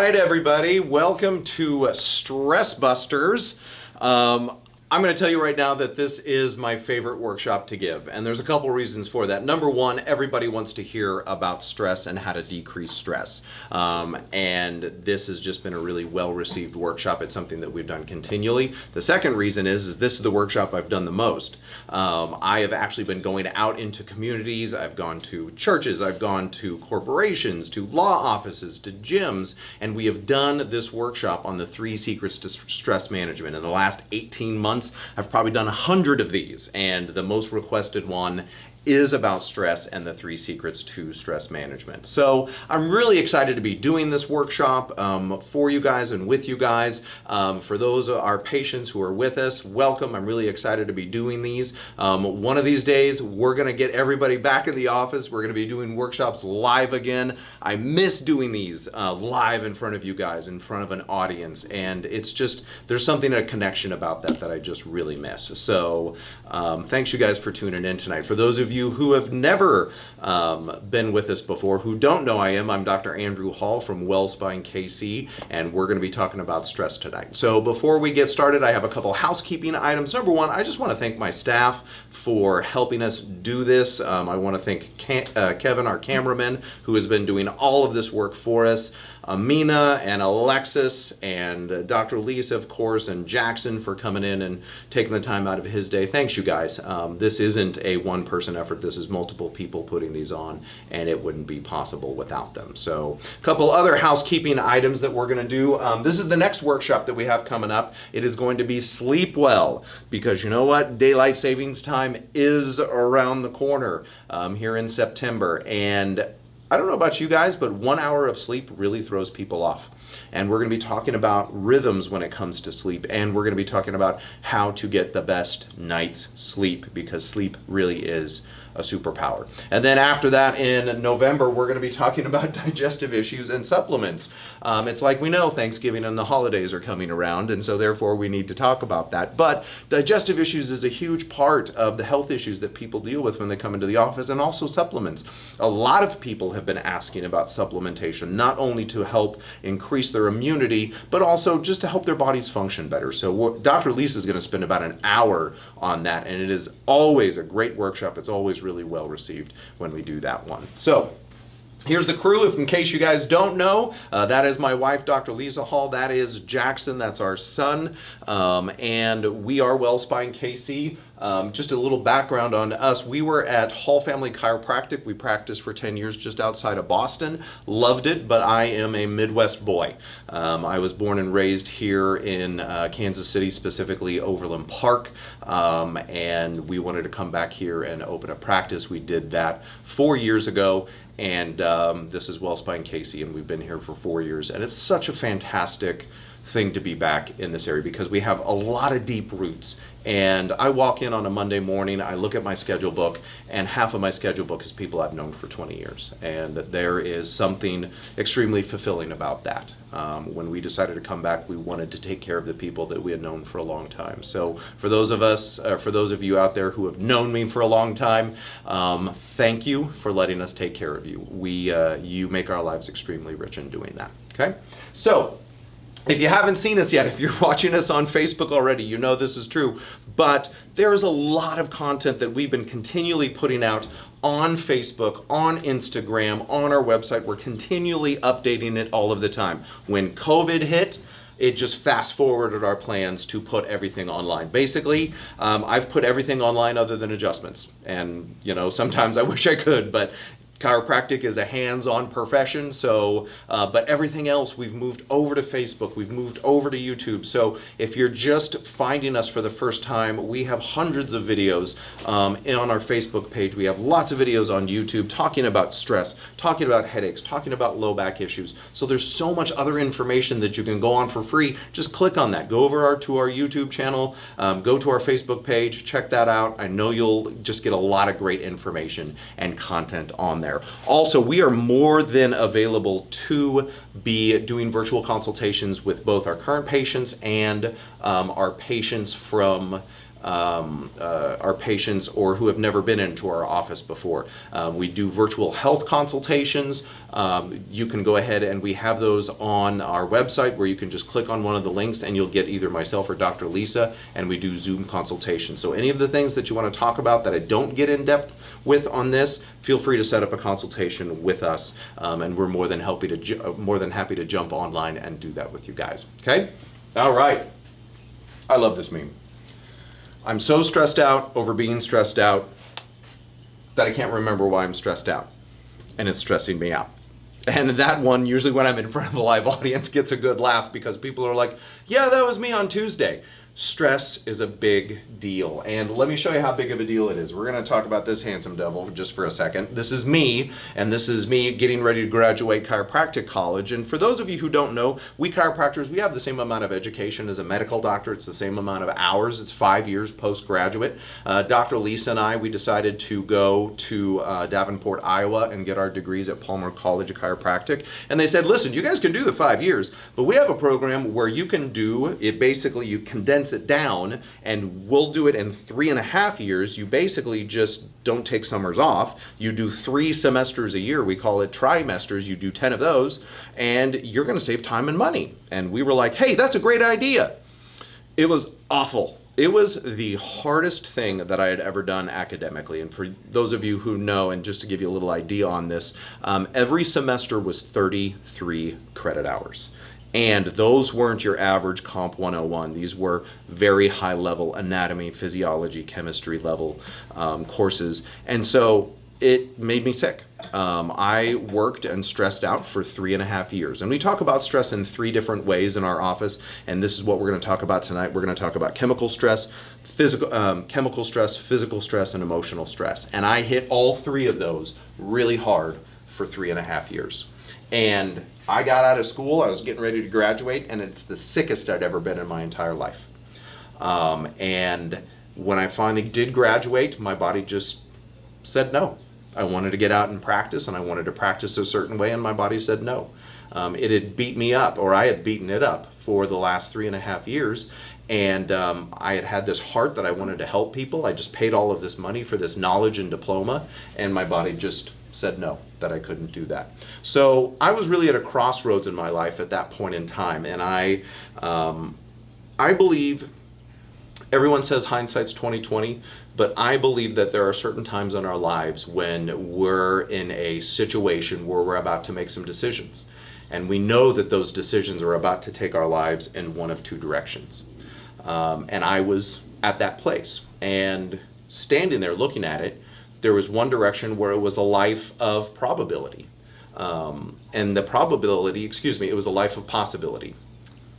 right, everybody, welcome to Stress Busters. I'm going to tell you right now that this is my favorite workshop to give, and there's a couple reasons for that. Number one, everybody wants to hear about stress and how to decrease stress, and this has just been a really well-received workshop. It's something that we've done continually. The second reason is this is the workshop I've done the most. I have actually been going out into communities. I've gone to churches, I've gone to corporations, to law offices, to gyms, and we have done this workshop on the 3 secrets to stress management. In the last 18 months, I've probably done 100 of these, and the most requested one is about stress and the 3 secrets to stress management. So I'm really excited to be doing this workshop for you guys and with you guys. For those of our patients who are with us, welcome. I'm really excited to be doing these. One of these days, we're gonna get everybody back in the office. We're gonna be doing workshops live again. I miss doing these live in front of you guys, in front of an audience, and it's just, there's something, a connection about that I just really miss. So thanks you guys for tuning in tonight. For those of you who have never been with us before, who don't know I'm Dr. Andrew Hall from WellSpine KC, and we're going to be talking about stress tonight. So before we get started, I have a couple housekeeping items. Number one, I just want to thank my staff for helping us do this. I want to thank Kevin, our cameraman, who has been doing all of this work for us. Amina and Alexis and Dr. Lisa, of course, and Jackson for coming in and taking the time out of his day. Thanks, you guys. This isn't a one-person effort. This is multiple people putting these on, and it wouldn't be possible without them. So a couple other housekeeping items that we're going to do. This is the next workshop that we have coming up. It is going to be Sleep Well, because you know what? Daylight savings time is around the corner here in September, and I don't know about you guys, but 1 hour of sleep really throws people off. And we're going to be talking about rhythms when it comes to sleep, and we're going to be talking about how to get the best night's sleep, because sleep really is a superpower. And then after that, in November, we're going to be talking about digestive issues and supplements. It's like we know Thanksgiving and the holidays are coming around, and so therefore we need to talk about that. But digestive issues is a huge part of the health issues that people deal with when they come into the office, and also supplements. A lot of people have been asking about supplementation, not only to help increase their immunity, but also just to help their bodies function better. So Dr. Lisa is going to spend about an hour on that, and it is always a great workshop. It's always really well received when we do that one. So here's the crew, if in case you guys don't know. That is my wife, Dr. Lisa Hall. That is Jackson, that's our son. And we are WellSpine KC. Just a little background on us. We were at Hall Family Chiropractic. We practiced for 10 years just outside of Boston. Loved it, but I am a Midwest boy. I was born and raised here in Kansas City, specifically Overland Park, and we wanted to come back here and open a practice. We did that 4 years ago, and this is WellSpine KC, and we've been here for 4 years, and it's such a fantastic thing to be back in this area because we have a lot of deep roots. And I walk in on a Monday morning, I look at my schedule book, and half of my schedule book is people I've known for 20 years. And there is something extremely fulfilling about that. When we decided to come back, we wanted to take care of the people that we had known for a long time. So for those of you out there who have known me for a long time, thank you for letting us take care of you. You make our lives extremely rich in doing that, okay? So, if you haven't seen us yet, if you're watching us on Facebook already, you know this is true. But there is a lot of content that we've been continually putting out on Facebook, on Instagram, on our website. We're continually updating it all of the time. When COVID hit, it just fast forwarded our plans to put everything online. Basically, I've put everything online other than adjustments. And, you know, sometimes I wish I could, but chiropractic is a hands-on profession, so, but everything else we've moved over to Facebook, we've moved over to YouTube. So if you're just finding us for the first time, we have hundreds of videos on our Facebook page. We have lots of videos on YouTube talking about stress, talking about headaches, talking about low back issues. So there's so much other information that you can go on for free. Just click on that. Go over to our YouTube channel, go to our Facebook page, check that out. I know you'll just get a lot of great information and content on there. Also, we are more than available to be doing virtual consultations with both our current patients and our patients from our patients or who have never been into our office before. We do virtual health consultations. You can go ahead and we have those on our website where you can just click on one of the links and you'll get either myself or Dr. Lisa, and we do Zoom consultations. So any of the things that you want to talk about that I don't get in depth with on this, feel free to set up a consultation with us, and we're more than happy to jump online and do that with you guys. Okay? All right. I love this meme. I'm so stressed out over being stressed out that I can't remember why I'm stressed out, and it's stressing me out. And that one, usually when I'm in front of a live audience, gets a good laugh because people are like, yeah, that was me on Tuesday. Stress is a big deal, and let me show you how big of a deal it is. We're going to talk about this handsome devil just for a second. This is me, and this is me getting ready to graduate chiropractic college. And for those of you who don't know, we chiropractors, we have the same amount of education as a medical doctor. It's the same amount of hours. It's 5 years postgraduate. Dr. Lisa and I, we decided to go to Davenport, Iowa, and get our degrees at Palmer College of Chiropractic. And they said, listen, you guys can do the 5 years, but we have a program where you can do it. Basically, you condense it down, and we'll do it in 3.5 years. You basically just don't take summers off. You do 3 semesters a year. We call it trimesters. You do 10 of those, and you're going to save time and money. And we were like, hey, that's a great idea. It was awful. It was the hardest thing that I had ever done academically. And for those of you who know, and just to give you a little idea on this, every semester was 33 credit hours. And those weren't your average Comp 101. These were very high level anatomy, physiology, chemistry level courses. And so it made me sick. I worked and stressed out for 3.5 years. And we talk about stress in 3 different ways in our office. And this is what we're going to talk about tonight. We're going to talk about chemical stress, physical stress, and emotional stress. And I hit all 3 of those really hard for 3.5 years. And I got out of school, I was getting ready to graduate, and it's the sickest I'd ever been in my entire life. And when I finally did graduate, my body just said no. I wanted to get out and practice, and I wanted to practice a certain way, and my body said no. It had beat me up, or I had beaten it up for the last 3.5 years. And I had had this heart that I wanted to help people. I just paid all of this money for this knowledge and diploma, and my body just said no, that I couldn't do that. So I was really at a crossroads in my life at that point in time, and I believe everyone says hindsight's 20/20, but I believe that there are certain times in our lives when we're in a situation where we're about to make some decisions, and we know that those decisions are about to take our lives in one of 2 directions. And I was at that place, and standing there looking at it, there was one direction where it was a life of probability. And the probability, it was a life of possibility.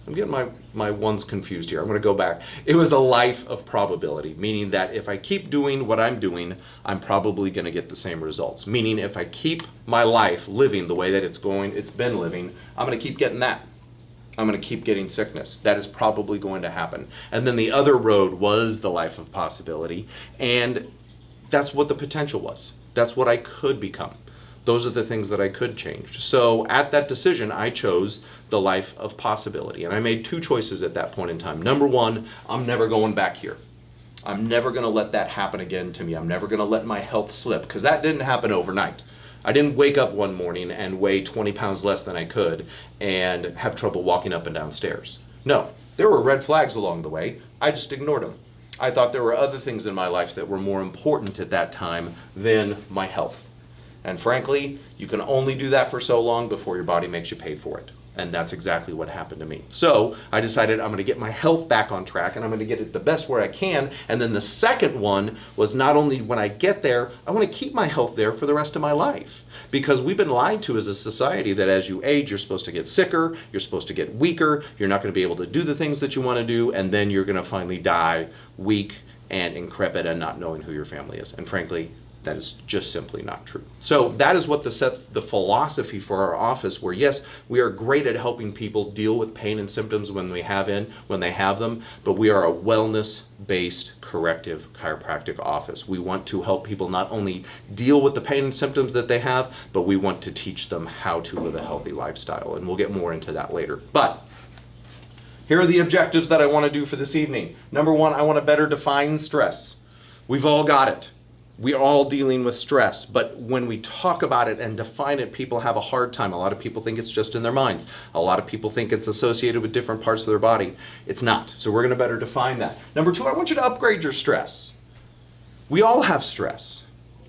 I'm getting my ones confused here. I'm going to go back. It was a life of probability, meaning that if I keep doing what I'm doing, I'm probably going to get the same results. Meaning if I keep my life living the way that it's been living, I'm going to keep getting that. I'm going to keep getting sickness. That is probably going to happen. And then the other road was the life of possibility, and that's what the potential was. That's what I could become. Those are the things that I could change. So at that decision, I chose the life of possibility. And I made 2 choices at that point in time. Number 1, I'm never going back here. I'm never going to let that happen again to me. I'm never going to let my health slip, because that didn't happen overnight. I didn't wake up one morning and weigh 20 pounds less than I could and have trouble walking up and down stairs. No, there were red flags along the way. I just ignored them. I thought there were other things in my life that were more important at that time than my health. And frankly, you can only do that for so long before your body makes you pay for it. And that's exactly what happened to me. So I decided I'm going to get my health back on track, and I'm going to get it the best where I can. And then the second one was not only when I get there, I want to keep my health there for the rest of my life. Because we've been lied to as a society that as you age, you're supposed to get sicker, you're supposed to get weaker, you're not going to be able to do the things that you want to do, and then you're going to finally die weak and increpid and not knowing who your family is. And frankly, that is just simply not true. So that is what the philosophy for our office, where yes, we are great at helping people deal with pain and symptoms when they have them, but we are a wellness-based corrective chiropractic office. We want to help people not only deal with the pain and symptoms that they have, but we want to teach them how to live a healthy lifestyle, and we'll get more into that later. But Here are the objectives that I want to do for this evening. Number one, I want to better define stress. We've all got it. We're all dealing with stress, but when we talk about it and define it, people have a hard time. A lot of people think it's just in their minds. A lot of people think it's associated with different parts of their body. It's not. So we're going to better define that. Number two, I want you to upgrade your stress. We all have stress,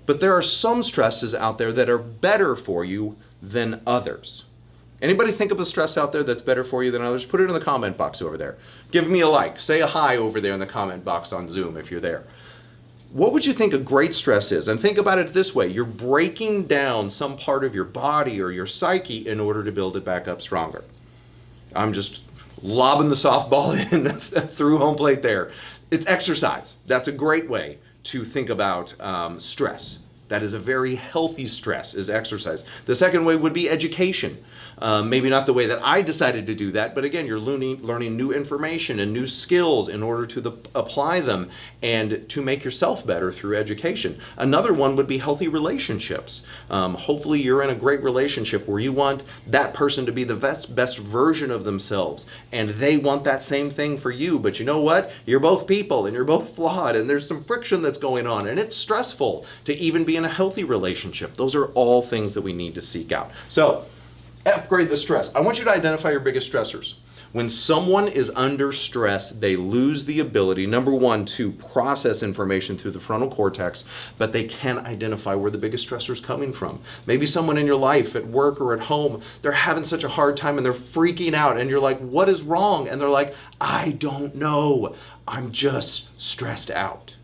but there are some stresses out there that are better for you than others. Anybody think of a stress out there that's better for you than others? Put it in the comment box over there. Give me a like. Say a hi over there in the comment box on Zoom if you're there. What would you think a great stress is? And think about it this way. You're breaking down some part of your body or your psyche in order to build it back up stronger. I'm just lobbing the softball in through home plate there. It's exercise. That's a great way to think about stress. That is a very healthy stress, is exercise. The second way would be education. Maybe not the way that I decided to do that, but again, you're learning new information and new skills in order to apply them and to make yourself better through education. Another one would be healthy relationships. Hopefully you're in a great relationship where you want that person to be the best version of themselves, and they want that same thing for you. But you know what? You're both people and you're both flawed, and there's some friction that's going on, and it's stressful to even be in a healthy relationship. Those are all things that we need to seek out. So, upgrade the stress. I want you to identify your biggest stressors. When someone is under stress, they lose the ability, number one, to process information through the frontal cortex, but they can't identify where the biggest stressor is coming from. Maybe someone in your life, at work or at home, they're having such a hard time and they're freaking out, and you're like, what is wrong? And they're like, I don't know. I'm just stressed out.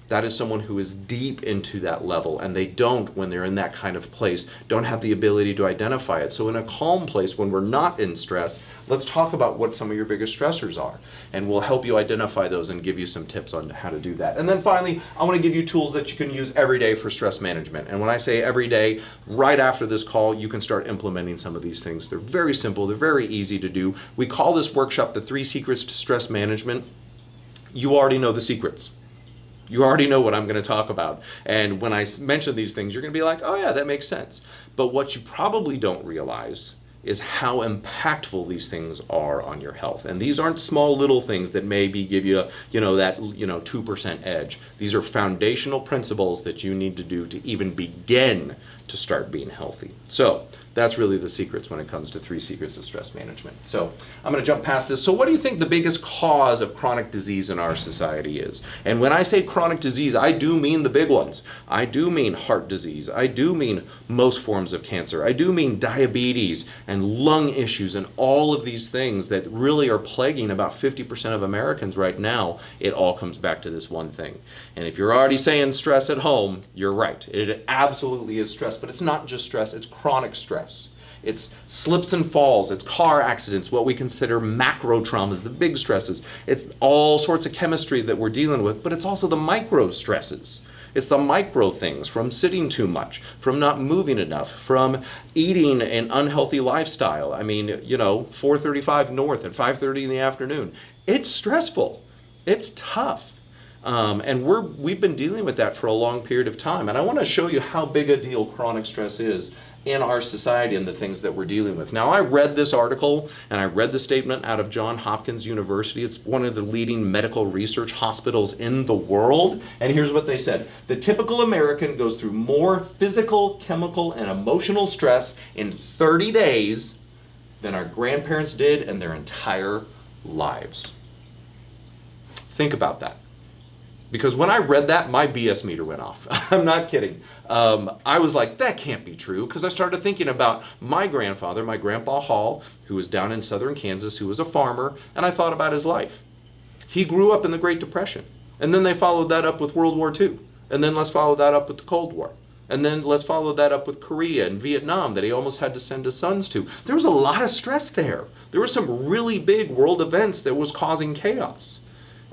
That is someone who is deep into that level, and they don't, when they're in that kind of place, don't have the ability to identify it. So in a calm place, when we're not in stress, let's talk about what some of your biggest stressors are, and we'll help you identify those and give you some tips on how to do that. And then finally, I want to give you tools that you can use every day for stress management. And when I say every day, right after this call, you can start implementing some of these things. They're very simple. They're very easy to do. We call this workshop the 3 Secrets to Stress Management. You already know the secrets. You already know what I'm going to talk about. And when I mention these things, you're going to be like, oh yeah, that makes sense. But what you probably don't realize is how impactful these things are on your health. And these aren't small little things that maybe give you, that 2% edge. These are foundational principles that you need to do to even begin to start being healthy. So that's really the secrets when it comes to 3 Secrets of Stress Management. So I'm going to jump past this. So what do you think the biggest cause of chronic disease in our society is? And when I say chronic disease, I do mean the big ones. I do mean heart disease. I do mean most forms of cancer. I do mean diabetes and lung issues and all of these things that really are plaguing about 50% of Americans right now. It all comes back to this one thing. And if you're already saying stress at home, you're right. It absolutely is stress, but it's not just stress, it's chronic stress. It's slips and falls, it's car accidents, what we consider macro traumas, the big stresses. It's all sorts of chemistry that we're dealing with, but it's also the micro stresses. It's the micro things, from sitting too much, from not moving enough, from eating an unhealthy lifestyle. I mean, 4:35 north at 5:30 in the afternoon. It's stressful. It's tough. And we've been dealing with that for a long period of time. And I want to show you how big a deal chronic stress is in our society and the things that we're dealing with. Now, I read this article and I read the statement out of Johns Hopkins University. It's one of the leading medical research hospitals in the world. And here's what they said. The typical American goes through more physical, chemical, and emotional stress in 30 days than our grandparents did in their entire lives. Think about that. Because when I read that, my BS meter went off. I'm not kidding. I was like, that can't be true, because I started thinking about my grandfather, my Grandpa Hall, who was down in southern Kansas, who was a farmer, and I thought about his life. He grew up in the Great Depression, and then they followed that up with World War II, and then let's follow that up with the Cold War, and then let's follow that up with Korea and Vietnam that he almost had to send his sons to. There was a lot of stress there. There were some really big world events that was causing chaos.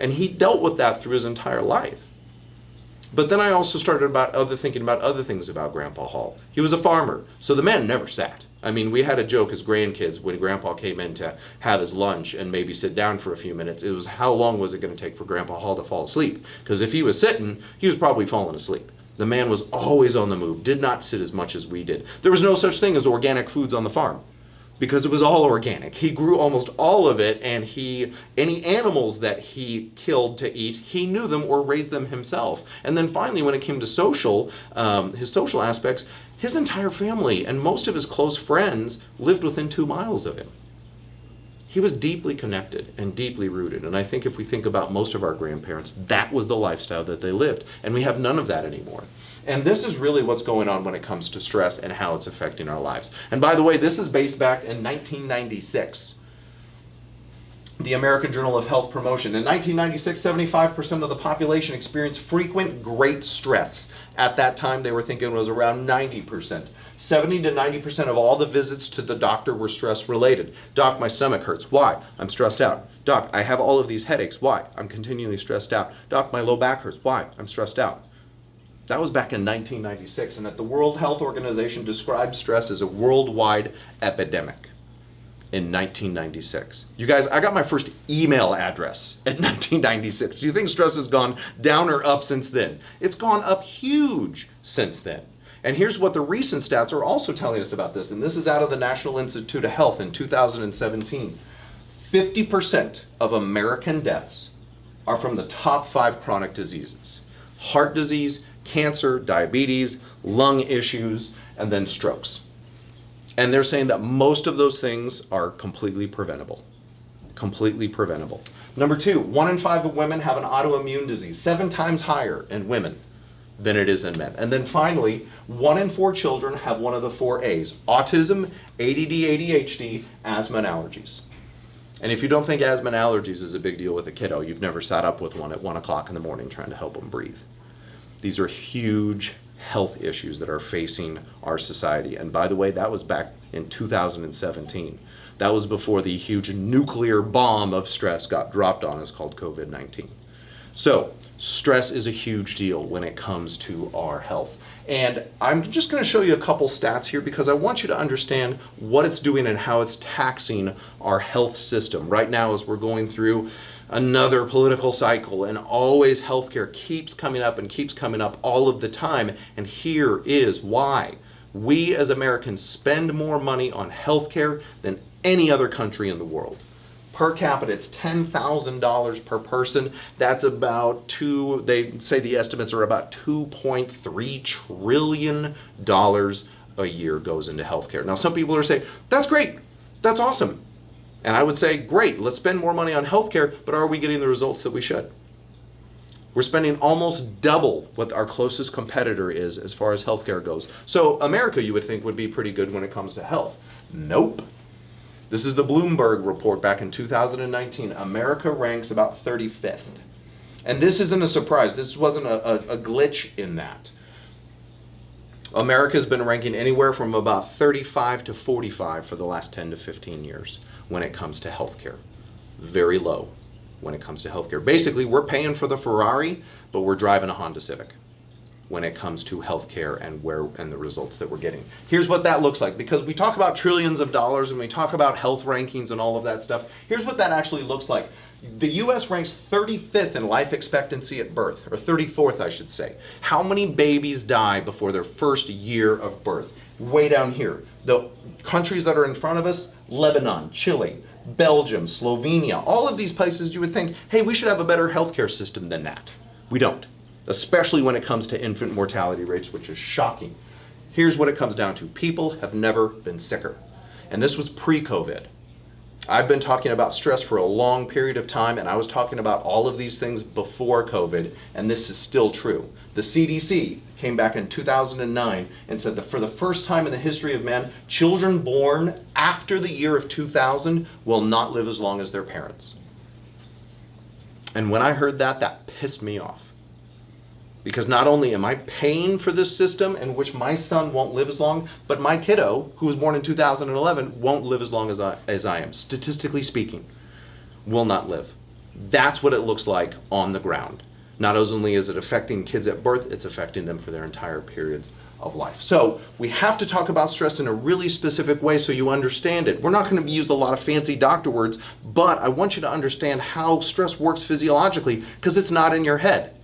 And he dealt with that through his entire life. But then I also started thinking about other things about Grandpa Hall. He was a farmer, so the man never sat. I mean, we had a joke as grandkids when Grandpa came in to have his lunch and maybe sit down for a few minutes. It was, how long was it going to take for Grandpa Hall to fall asleep? Because if he was sitting, he was probably falling asleep. The man was always on the move, did not sit as much as we did. There was no such thing as organic foods on the farm. because it was all organic. He grew almost all of it, and any animals that he killed to eat, he knew them or raised them himself. And then finally, when it came to his social aspects, his entire family and most of his close friends lived within 2 miles of him. He was deeply connected and deeply rooted. And I think if we think about most of our grandparents, that was the lifestyle that they lived. And we have none of that anymore. And this is really what's going on when it comes to stress and how it's affecting our lives. And by the way, this is based back in 1996. The American Journal of Health Promotion. In 1996, 75% of the population experienced frequent great stress. At that time, they were thinking it was around 90%. 70 to 90% of all the visits to the doctor were stress related. Doc, my stomach hurts. Why? I'm stressed out. Doc, I have all of these headaches. Why? I'm continually stressed out. Doc, my low back hurts. Why? I'm stressed out. That was back in 1996, and the World Health Organization described stress as a worldwide epidemic in 1996. You guys, I got my first email address in 1996. Do you think stress has gone down or up since then? It's gone up huge since then. And here's what the recent stats are also telling us about this, and this is out of the National Institute of Health in 2017. 50% of American deaths are from the top 5 chronic diseases: heart disease, cancer, diabetes, lung issues, and then strokes. And they're saying that most of those things are completely preventable. Completely preventable. Number 2, 1 in 5 women have an autoimmune disease, 7 times higher in women than it is in men. And then finally, 1 in 4 children have one of the 4 A's: autism, ADD, ADHD, asthma, and allergies. And if you don't think asthma and allergies is a big deal with a kiddo, you've never sat up with one at 1 o'clock in the morning trying to help them breathe. These are huge health issues that are facing our society. And by the way, that was back in 2017. That was before the huge nuclear bomb of stress got dropped on us called COVID-19. So stress is a huge deal when it comes to our health. And I'm just going to show you a couple stats here because I want you to understand what it's doing and how it's taxing our health system. Right now, as we're going through another political cycle, and always healthcare keeps coming up and keeps coming up all of the time. And here is why. We as Americans spend more money on healthcare than any other country in the world. Per capita, it's $10,000 per person. That's about they say the estimates are about $2.3 trillion a year goes into healthcare. Now, some people are saying, that's great, that's awesome. And I would say, great, let's spend more money on healthcare, but are we getting the results that we should? We're spending almost double what our closest competitor is as far as healthcare goes. So America, you would think, would be pretty good when it comes to health. Nope. This is the Bloomberg report back in 2019. America ranks about 35th. And this isn't a surprise. This wasn't a glitch in that. America's been ranking anywhere from about 35 to 45 for the last 10 to 15 years when it comes to healthcare. Very low when it comes to healthcare. Basically, we're paying for the Ferrari, but we're driving a Honda Civic when it comes to healthcare and the results that we're getting. Here's what that looks like, because we talk about trillions of dollars and we talk about health rankings and all of that stuff. Here's what that actually looks like. The US ranks 35th in life expectancy at birth, or 34th, I should say. How many babies die before their first year of birth? Way down here. The countries that are in front of us: Lebanon, Chile, Belgium, Slovenia, all of these places you would think, hey, we should have a better healthcare system than that. We don't, especially when it comes to infant mortality rates, which is shocking. Here's what it comes down to. People have never been sicker. And this was pre-COVID. I've been talking about stress for a long period of time, and I was talking about all of these things before COVID, and this is still true. The CDC came back in 2009 and said that for the first time in the history of man, children born after the year of 2000 will not live as long as their parents. And when I heard that, that pissed me off. Because not only am I paying for this system in which my son won't live as long, but my kiddo, who was born in 2011, won't live as long as I am. Statistically speaking, will not live. That's what it looks like on the ground. Not only is it affecting kids at birth, it's affecting them for their entire periods of life. So we have to talk about stress in a really specific way so you understand it. We're not going to use a lot of fancy doctor words, but I want you to understand how stress works physiologically, because it's not in your head.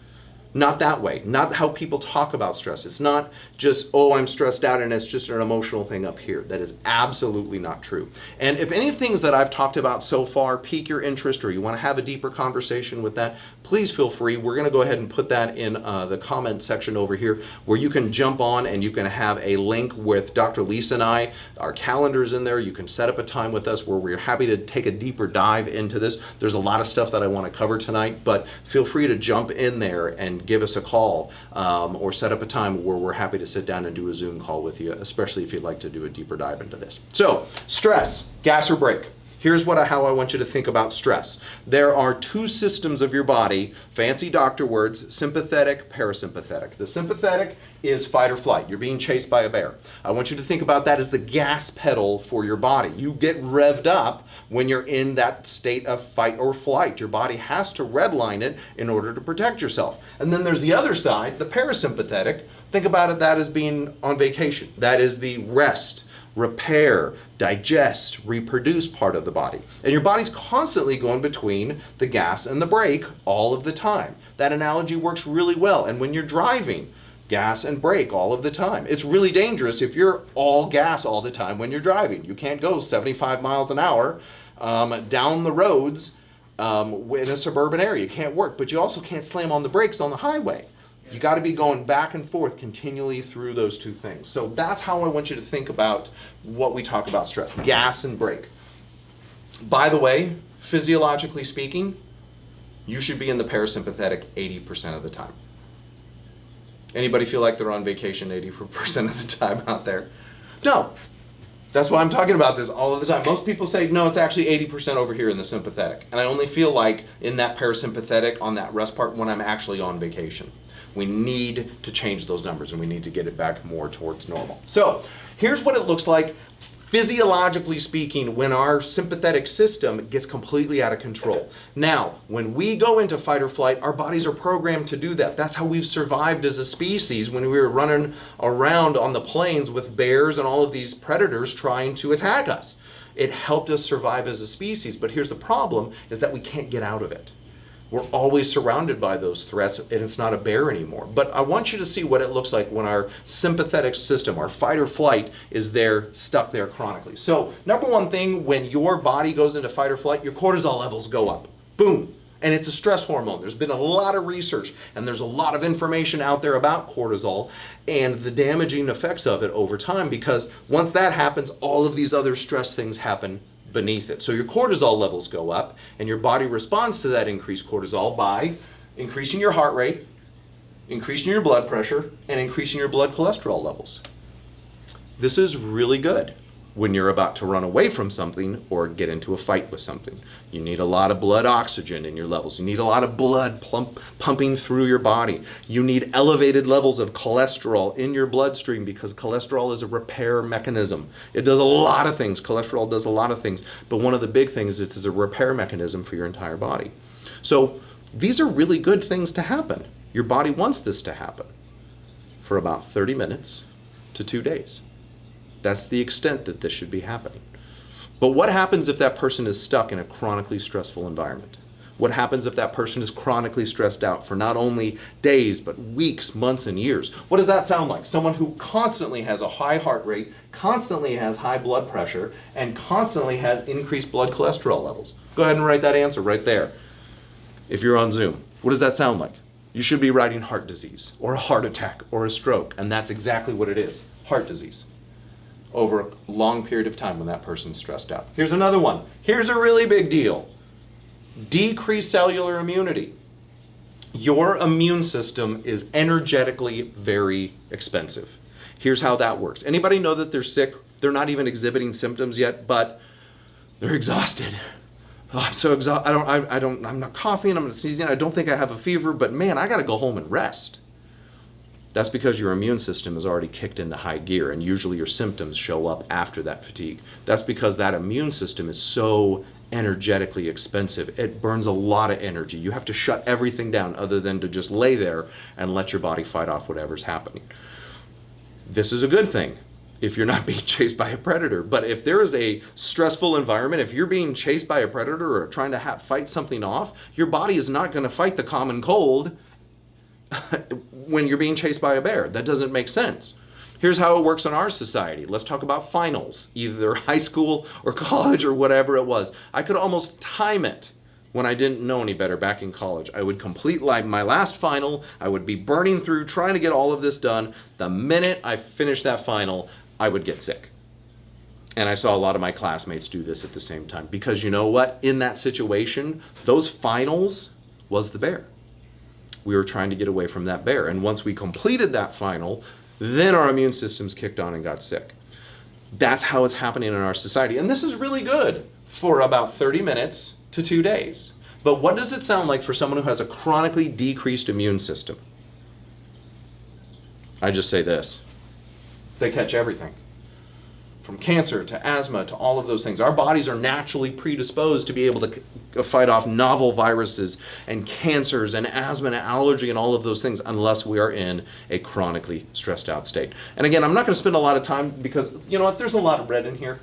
Not that way. Not how people talk about stress. It's not just, oh, I'm stressed out and it's just an emotional thing up here. That is absolutely not true. And if any things that I've talked about so far pique your interest or you want to have a deeper conversation with that, please feel free. We're going to go ahead and put that in the comment section over here where you can jump on and you can have a link with Dr. Lisa and I. Our calendar's in there. You can set up a time with us where we're happy to take a deeper dive into this. There's a lot of stuff that I want to cover tonight, but feel free to jump in there and give us a call or set up a time where we're happy to sit down and do a Zoom call with you, especially if you'd like to do a deeper dive into this. So, stress, gas or brake. Here's how I want you to think about stress. There are two systems of your body, fancy doctor words, sympathetic, parasympathetic. The sympathetic is fight or flight. You're being chased by a bear. I want you to think about that as the gas pedal for your body. You get revved up when you're in that state of fight or flight. Your body has to redline it in order to protect yourself. And then there's the other side, the parasympathetic. Think about that as being on vacation. That is the rest, repair, digest, reproduce part of the body. And your body's constantly going between the gas and the brake all of the time. That analogy works really well. And when you're driving, gas and brake all of the time. It's really dangerous if you're all gas all the time when you're driving. You can't go 75 miles an hour down the roads in a suburban area. It can't work. But you also can't slam on the brakes on the highway. You got to be going back and forth continually through those two things. So that's how I want you to think about what we talk about stress, gas and brake. By the way, physiologically speaking, you should be in the parasympathetic 80% of the time. Anybody feel like they're on vacation 80% of the time out there? No. That's why I'm talking about this all of the time. Most people say, no, it's actually 80% over here in the sympathetic. And I only feel like in that parasympathetic on that rest part when I'm actually on vacation. We need to change those numbers and we need to get it back more towards normal. So here's what it looks like physiologically speaking when our sympathetic system gets completely out of control. Now, when we go into fight or flight, our bodies are programmed to do that. That's how we've survived as a species when we were running around on the plains with bears and all of these predators trying to attack us. It helped us survive as a species, but here's the problem is that we can't get out of it. We're always surrounded by those threats and it's not a bear anymore. But I want you to see what it looks like when our sympathetic system, our fight or flight, is there, stuck there chronically. So, number one thing, when your body goes into fight or flight, your cortisol levels go up. Boom. And it's a stress hormone. There's been a lot of research and there's a lot of information out there about cortisol and the damaging effects of it over time, because once that happens, all of these other stress things happen beneath it. So your cortisol levels go up and your body responds to that increased cortisol by increasing your heart rate, increasing your blood pressure, and increasing your blood cholesterol levels. This is really good when you're about to run away from something or get into a fight with something. You need a lot of blood oxygen in your levels. You need a lot of blood pumping through your body. You need elevated levels of cholesterol in your bloodstream because cholesterol is a repair mechanism. It does a lot of things. Cholesterol does a lot of things, but one of the big things is it's a repair mechanism for your entire body. So these are really good things to happen. Your body wants this to happen for about 30 minutes to 2 days. That's the extent that this should be happening. But what happens if that person is stuck in a chronically stressful environment? What happens if that person is chronically stressed out for not only days, but weeks, months, and years? What does that sound like? Someone who constantly has a high heart rate, constantly has high blood pressure, and constantly has increased blood cholesterol levels. Go ahead and write that answer right there. If you're on Zoom, what does that sound like? You should be writing heart disease, or a heart attack, or a stroke, and that's exactly what it is, heart disease. Over a long period of time when that person's stressed out. Here's another one. Here's a really big deal. Decreased cellular immunity. Your immune system is energetically very expensive. Here's how that works. Anybody know that they're sick? They're not even exhibiting symptoms yet, but they're exhausted. Oh, I'm so exhausted. I'm not coughing, I'm not sneezing, I don't think I have a fever, but man, I gotta go home and rest. That's because your immune system has already kicked into high gear, and usually your symptoms show up after that fatigue. That's because that immune system is so energetically expensive. It burns a lot of energy. You have to shut everything down other than to just lay there and let your body fight off whatever's happening. This is a good thing if you're not being chased by a predator. But if there is a stressful environment, if you're being chased by a predator or trying to fight something off, your body is not going to fight the common cold. when you're being chased by a bear. That doesn't make sense. Here's how it works in our society. Let's talk about finals, either high school or college or whatever it was. I could almost time it when I didn't know any better back in college. I would complete my last final. I would be burning through trying to get all of this done. The minute I finished that final, I would get sick. And I saw a lot of my classmates do this at the same time. Because you know what? In that situation, those finals was the bear. We were trying to get away from that bear. And once we completed that final, then our immune systems kicked on and got sick. That's how it's happening in our society. And this is really good for about 30 minutes to 2 days. But what does it sound like for someone who has a chronically decreased immune system? I just say this. They catch everything. From cancer to asthma to all of those things. Our bodies are naturally predisposed to be able to fight off novel viruses and cancers and asthma and allergy and all of those things unless we are in a chronically stressed out state. And again, I'm not going to spend a lot of time because, you know what, there's a lot of red in here.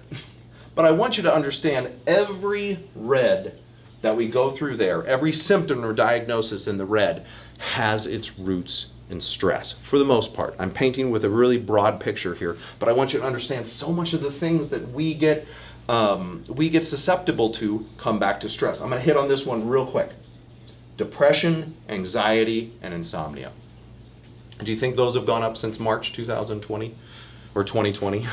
But I want you to understand every red that we go through there, every symptom or diagnosis in the red has its roots in stress, for the most part. I'm painting with a really broad picture here, but I want you to understand so much of the things that we get susceptible to come back to stress. I'm going to hit on this one real quick. Depression, anxiety, and insomnia. Do you think those have gone up since March 2020 or 2020?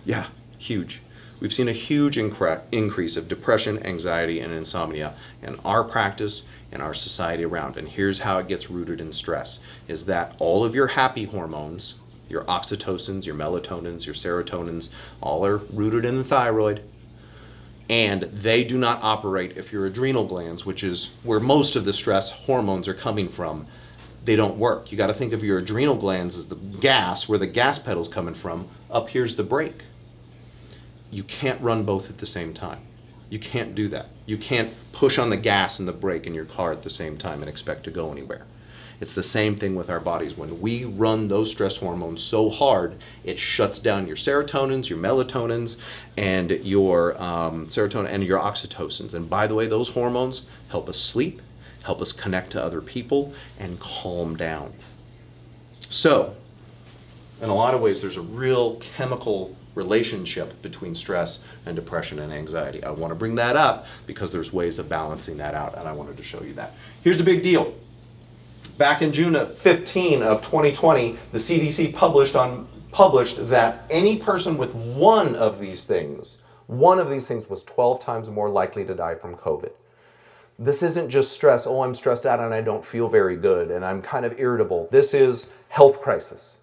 Yeah, huge. We've seen a huge increase of depression, anxiety, and insomnia in our practice and our society around. And here's how it gets rooted in stress, is that all of your happy hormones, your oxytocins, your melatonins, your serotonins, all are rooted in the thyroid. And they do not operate if your adrenal glands, which is where most of the stress hormones are coming from, they don't work. You got to think of your adrenal glands as the gas, where the gas pedal's coming from. Up here's the brake. You can't run both at the same time. You can't do that. You can't push on the gas and the brake in your car at the same time and expect to go anywhere. It's the same thing with our bodies. When we run those stress hormones so hard, it shuts down your serotonins, your melatonins, and your serotonin and your oxytocins. And by the way, those hormones help us sleep, help us connect to other people, and calm down. So, in a lot of ways, there's a real chemical relationship between stress and depression and anxiety. I want to bring that up because there's ways of balancing that out, and I wanted to show you that. Here's the big deal. Back in June 15 of 2020, the CDC published that any person with one of these things was 12 times more likely to die from COVID. This isn't just stress, oh, I'm stressed out and I don't feel very good and I'm kind of irritable. This is health crisis.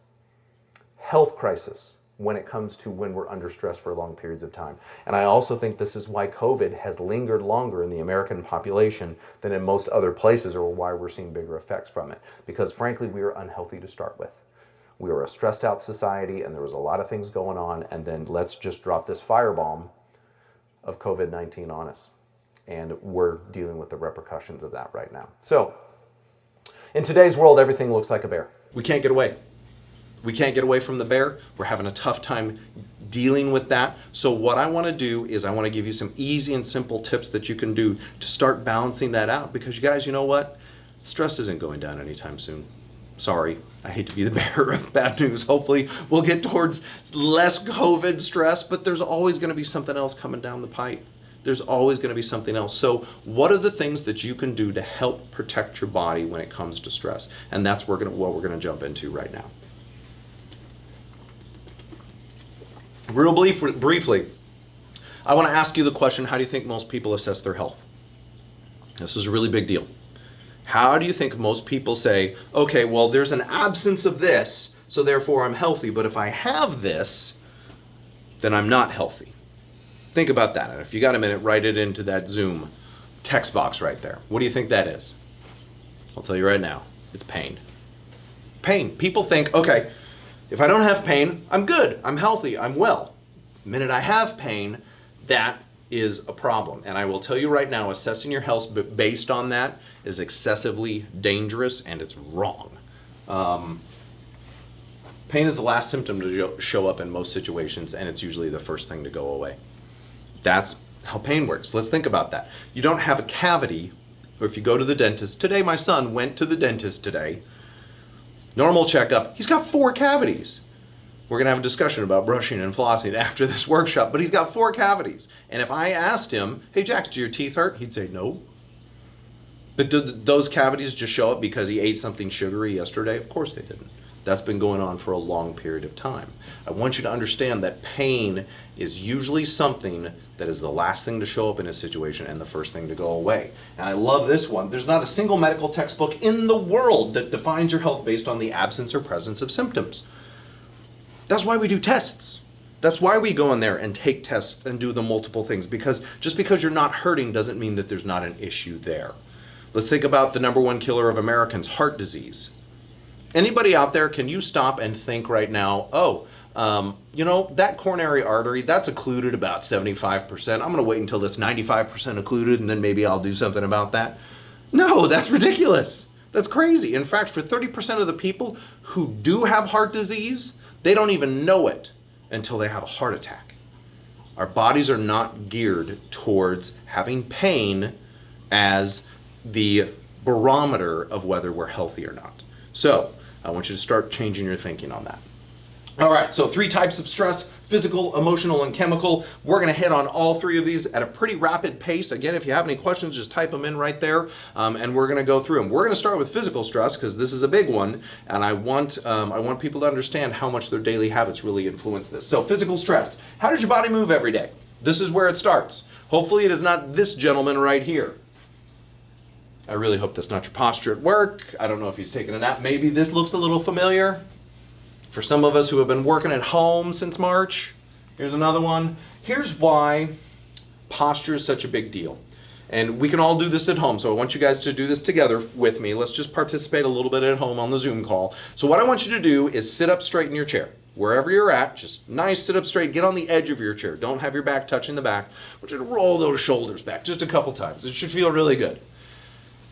Health crisis when it comes to when we're under stress for long periods of time. And I also think this is why COVID has lingered longer in the American population than in most other places, or why we're seeing bigger effects from it. Because frankly, we are unhealthy to start with. We were a stressed out society and there was a lot of things going on, and then let's just drop this firebomb of COVID-19 on us. And we're dealing with the repercussions of that right now. So, in today's world, everything looks like a bear. We can't get away. We can't get away from the bear. We're having a tough time dealing with that. So what I want to do is I want to give you some easy and simple tips that you can do to start balancing that out. Because you guys, you know what? Stress isn't going down anytime soon. Sorry, I hate to be the bearer of bad news. Hopefully we'll get towards less COVID stress, but there's always going to be something else coming down the pipe. There's always going to be something else. So what are the things that you can do to help protect your body when it comes to stress? And that's what we're going to jump into right now. Real briefly, I want to ask you the question, how do you think most people assess their health? This is a really big deal. How do you think most people say, okay, well, there's an absence of this, so therefore I'm healthy, but if I have this, then I'm not healthy? Think about that. And if you got a minute, write it into that Zoom text box right there. What do you think that is? I'll tell you right now, it's pain. Pain. People think, okay, if I don't have pain, I'm good, I'm healthy, I'm well. The minute I have pain, that is a problem. And I will tell you right now, assessing your health based on that is excessively dangerous, and it's wrong. Pain is the last symptom to show up in most situations, and it's usually the first thing to go away. That's how pain works. Let's think about that. You don't have a cavity, or if you go to the dentist. Today, my son went to the dentist today Normal checkup, he's got 4 cavities. We're gonna have a discussion about brushing and flossing after this workshop, but he's got 4 cavities. And if I asked him, hey Jack, do your teeth hurt? He'd say no. But did those cavities just show up because he ate something sugary yesterday? Of course they didn't. That's been going on for a long period of time. I want you to understand that pain is usually something that is the last thing to show up in a situation and the first thing to go away. And I love this one. There's not a single medical textbook in the world that defines your health based on the absence or presence of symptoms. That's why we do tests. That's why we go in there and take tests and do the multiple things, because just because you're not hurting doesn't mean that there's not an issue there. Let's think about the #1 killer of Americans, heart disease. Anybody out there, can you stop and think right now, you know, that coronary artery, that's occluded about 75%. I'm going to wait until it's 95% occluded and then maybe I'll do something about that. No, that's ridiculous. That's crazy. In fact, for 30% of the people who do have heart disease, they don't even know it until they have a heart attack. Our bodies are not geared towards having pain as the barometer of whether we're healthy or not. So I want you to start changing your thinking on that. All right, so 3 types of stress: physical, emotional, and chemical. We're gonna hit on all 3 of these at a pretty rapid pace. Again, if you have any questions, just type them in right there, and we're gonna go through them. We're gonna start with physical stress because this is a big one, and I want people to understand how much their daily habits really influence this. So physical stress, how does your body move every day? This is where it starts. Hopefully it is not this gentleman right here. I really hope that's not your posture at work. I don't know if he's taking a nap. Maybe this looks a little familiar. For some of us who have been working at home since March, here's another one. Here's why posture is such a big deal. And we can all do this at home, so I want you guys to do this together with me. Let's just participate a little bit at home on the Zoom call. So what I want you to do is sit up straight in your chair. Wherever you're at, just nice, sit up straight, get on the edge of your chair. Don't have your back touching the back. I want you to roll those shoulders back just a couple times. It should feel really good.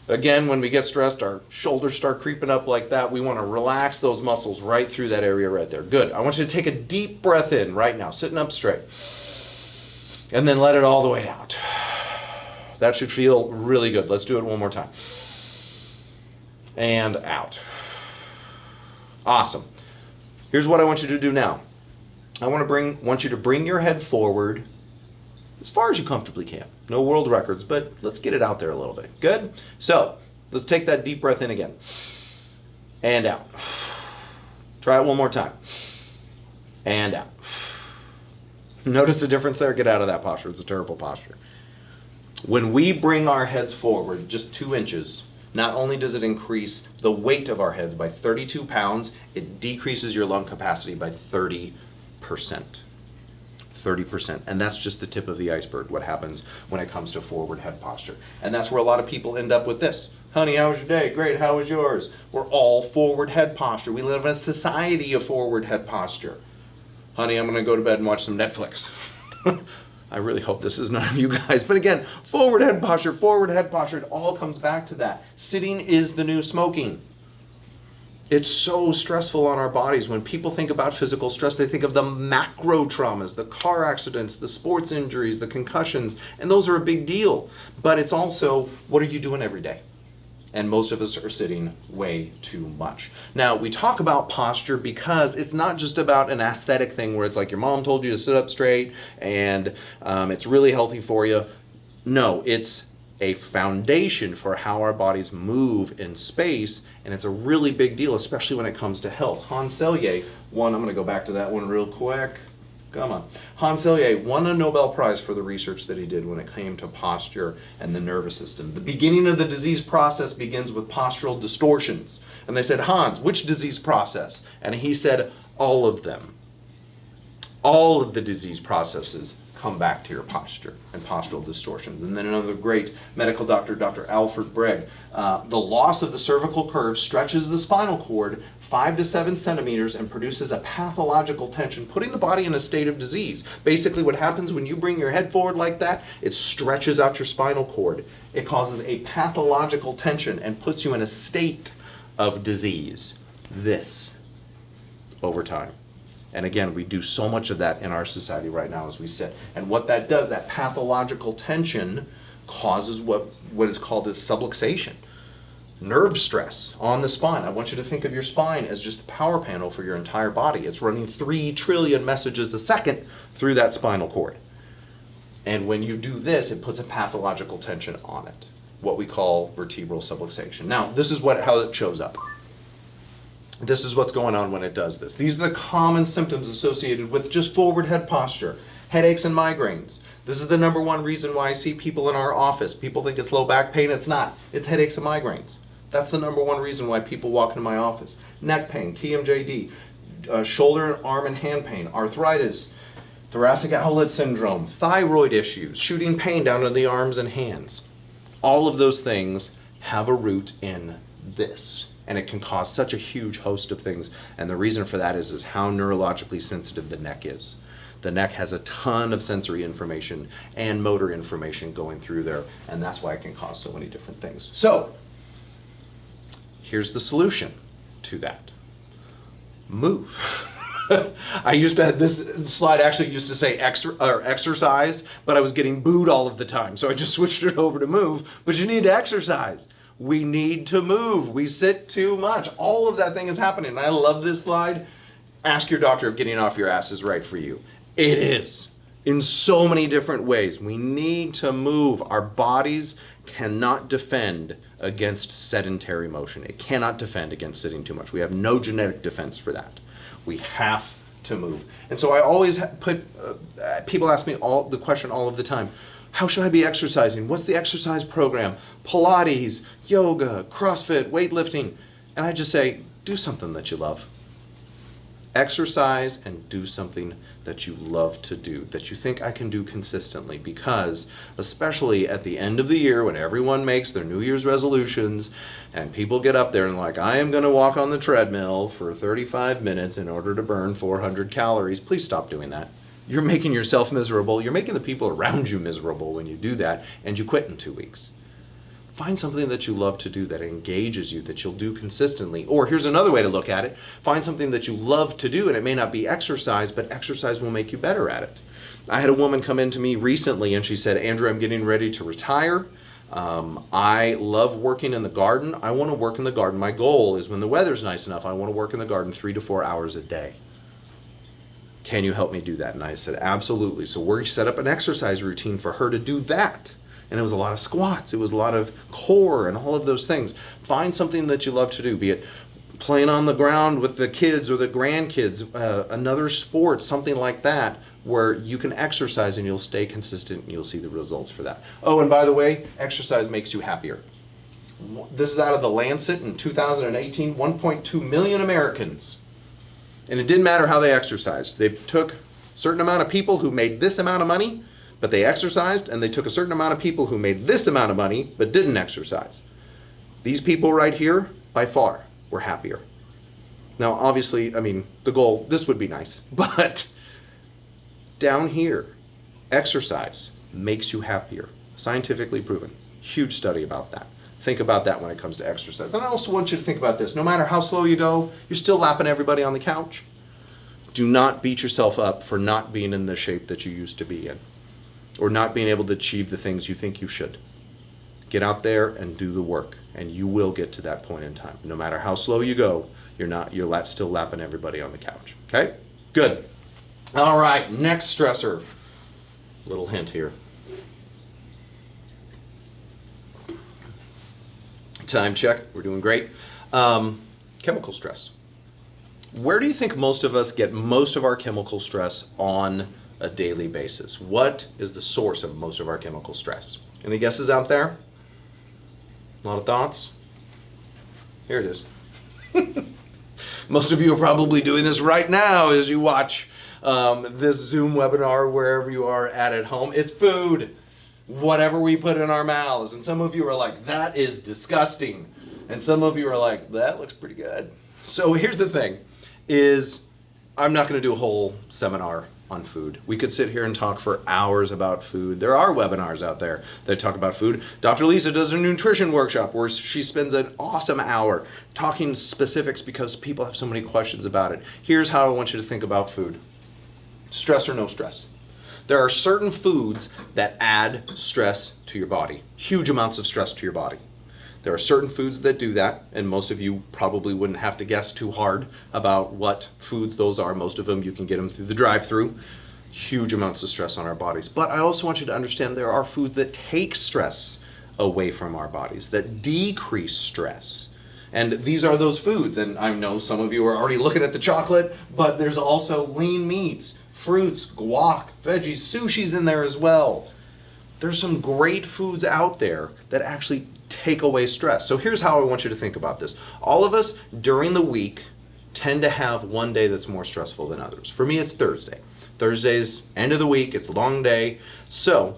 Again, when we get stressed, our shoulders start creeping up like that. We want to relax those muscles right through that area right there. Good. I want you to take a deep breath in right now, sitting up straight. And then let it all the way out. That should feel really good. Let's do it one more time. And out. Awesome. Here's what I want you to do now. I want you to bring your head forward as far as you comfortably can. No world records, but let's get it out there a little bit. Good? So, let's take that deep breath in again. And out. Try it one more time. And out. Notice the difference there? Get out of that posture. It's a terrible posture. When we bring our heads forward just 2 inches, not only does it increase the weight of our heads by 32 pounds, it decreases your lung capacity by 30%. 30%. And that's just the tip of the iceberg, what happens when it comes to forward head posture. And that's where a lot of people end up with this. Honey, how was your day? Great, how was yours? We're all forward head posture. We live in a society of forward head posture. Honey, I'm gonna go to bed and watch some Netflix. I really hope this is none of you guys. But again, forward head posture, it all comes back to that. Sitting is the new smoking. It's so stressful on our bodies. When people think about physical stress, they think of the macro traumas, the car accidents, the sports injuries, the concussions, and those are a big deal. But it's also, what are you doing every day? And most of us are sitting way too much. Now, we talk about posture because it's not just about an aesthetic thing where it's like your mom told you to sit up straight and it's really healthy for you. No, it's a foundation for how our bodies move in space, and it's a really big deal, especially when it comes to health. Hans Selye won, I'm gonna go back to that one real quick. Come on. Hans Selye won a Nobel Prize for the research that he did when it came to posture and the nervous system. The beginning of the disease process begins with postural distortions. And they said, Hans, which disease process? And he said, all of them. All of the disease processes come back to your posture and postural distortions. And then another great medical doctor, Dr. Alfred Bragg, the loss of the cervical curve stretches the spinal cord 5 to 7 centimeters and produces a pathological tension, putting the body in a state of disease. Basically what happens when you bring your head forward like that, it stretches out your spinal cord. It causes a pathological tension and puts you in a state of disease. This, over time. And again, we do so much of that in our society right now as we sit. And what that does, that pathological tension causes what is called as subluxation. nerve stress on the spine. I want you to think of your spine as just a power panel for your entire body. It's running 3 trillion messages a second through that spinal cord. And when you do this, it puts a pathological tension on it, what we call vertebral subluxation. Now, this is how it shows up. This is what's going on when it does this. These are the common symptoms associated with just forward head posture, headaches and migraines. This is the number one reason why I see people in our office. People think it's low back pain. It's not. It's headaches and migraines. That's the number one reason why people walk into my office. Neck pain, TMJD, shoulder, arm, and hand pain, arthritis, thoracic outlet syndrome, thyroid issues, shooting pain down to the arms and hands. All of those things have a root in this. And it can cause such a huge host of things. And the reason for that is how neurologically sensitive the neck is. The neck has a ton of sensory information and motor information going through there, and that's why it can cause so many different things. So, here's the solution to that. Move. I used to have this slide actually used to say exercise, but I was getting booed all of the time, so I just switched it over to move. But you need to exercise. We need to move. We sit too much. All of that thing is happening. And I love this slide. Ask your doctor if getting off your ass is right for you. It is, in so many different ways. We need to move. Our bodies cannot defend against sedentary motion. It cannot defend against sitting too much. We have no genetic defense for that. We have to move. And so I always people ask me the question all of the time, how should I be exercising? What's the exercise program? Pilates, yoga, CrossFit, weightlifting. And I just say, do something that you love. Exercise and do something that you love to do, that you think I can do consistently, because especially at the end of the year when everyone makes their New Year's resolutions and people get up there and like, I am going to walk on the treadmill for 35 minutes in order to burn 400 calories. Please stop doing that. You're making yourself miserable. You're making the people around you miserable when you do that, and you quit in 2 weeks. Find something that you love to do that engages you, that you'll do consistently. Or here's another way to look at it. Find something that you love to do, and it may not be exercise, but exercise will make you better at it. I had a woman come in to me recently, and she said, Andrew, I'm getting ready to retire. I love working in the garden. I want to work in the garden. My goal is when the weather's nice enough, I want to work in the garden 3 to 4 hours a day. Can you help me do that? And I said, absolutely. So we set up an exercise routine for her to do that. And it was a lot of squats, it was a lot of core and all of those things. Find something that you love to do, be it playing on the ground with the kids or the grandkids, another sport, something like that, where you can exercise and you'll stay consistent and you'll see the results for that. Oh, and by the way, exercise makes you happier. This is out of the Lancet in 2018, 1.2 million Americans. And it didn't matter how they exercised. They took a certain amount of people who made this amount of money, but they exercised, and they took a certain amount of people who made this amount of money, but didn't exercise. These people right here, by far, were happier. Now, obviously, I mean, the goal, this would be nice, but down here, exercise makes you happier. Scientifically proven. Huge study about that. Think about that when it comes to exercise. And I also want you to think about this. No matter how slow you go, you're still lapping everybody on the couch. Do not beat yourself up for not being in the shape that you used to be in, or not being able to achieve the things you think you should. Get out there and do the work, and you will get to that point in time. No matter how slow you go, you're still lapping everybody on the couch. Okay? Good. All right, next stressor. Little hint here. Time check. We're doing great. Chemical stress. Where do you think most of us get most of our chemical stress on a daily basis? What is the source of most of our chemical stress? Any guesses out there? A lot of thoughts? Here it is. Most of you are probably doing this right now as you watch this Zoom webinar wherever you are at home. It's food. Whatever we put in our mouths. And some of you are like, that is disgusting. And some of you are like, that looks pretty good. So here's the thing, is I'm not going to do a whole seminar on food. We could sit here and talk for hours about food. There are webinars out there that talk about food. Dr. Lisa does a nutrition workshop where she spends an awesome hour talking specifics because people have so many questions about it. Here's how I want you to think about food. Stress or no stress. There are certain foods that add stress to your body, huge amounts of stress to your body. There are certain foods that do that, and most of you probably wouldn't have to guess too hard about what foods those are. Most of them, you can get them through the drive-thru. Huge amounts of stress on our bodies. But I also want you to understand there are foods that take stress away from our bodies, that decrease stress. And these are those foods. And I know some of you are already looking at the chocolate, but there's also lean meats, fruits, guac, veggies, sushi's in there as well. There's some great foods out there that actually take away stress. So here's how I want you to think about this. All of us during the week tend to have one day that's more stressful than others. For me, it's Thursday. Thursday's end of the week, it's a long day. So